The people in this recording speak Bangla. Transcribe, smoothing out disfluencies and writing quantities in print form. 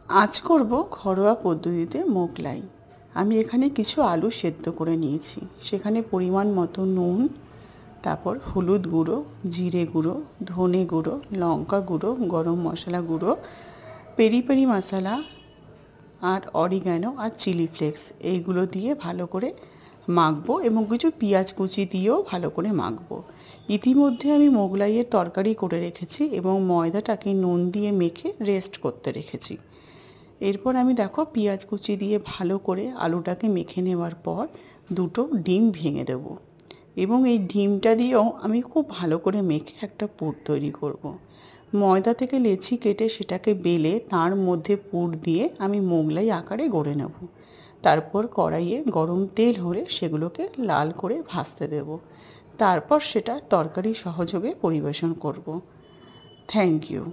আজ করব ঘরোয়া পদ্ধতিতে মোগলাই। আমি এখানে কিছু আলু সেদ্ধ করে নিয়েছি, সেখানে পরিমাণ মতো নুন, তারপর হলুদ গুঁড়ো, জিরে গুঁড়ো, ধনে গুঁড়ো, লঙ্কা গুঁড়ো, গরম মশলা গুঁড়ো, পেরি পেরি মশলা আর অরিগ্যানো আর চিলি ফ্লেক্স এইগুলো দিয়ে ভালো করে মাখবো এবং কিছু পেঁয়াজ কুচি দিয়েও ভালো করে মাখবো। ইতিমধ্যে আমি মোগলাইয়ের তরকারি করে রেখেছি এবং ময়দাটাকে নুন দিয়ে মেখে রেস্ট করতে রেখেছি। এরপর আমি দেখো পেঁয়াজ কুচি দিয়ে ভালো করে আলুটাকে মেখে নেওয়ার পর দুটো ডিম ভেঙে দেবো এবং এই ডিমটা দিয়েও আমি খুব ভালো করে মেখে একটা পুর তৈরি করব। ময়দা থেকে লেচি কেটে সেটাকে বেলে তার মধ্যে পুর দিয়ে আমি মোগলাই আকারে গড়ে নেব। তারপর কড়াইয়ে গরম তেল হলে সেগুলোকে লাল করে ভাজতে দেব। তারপর সেটা তরকারি সহযোগে পরিবেশন করব। Thank you.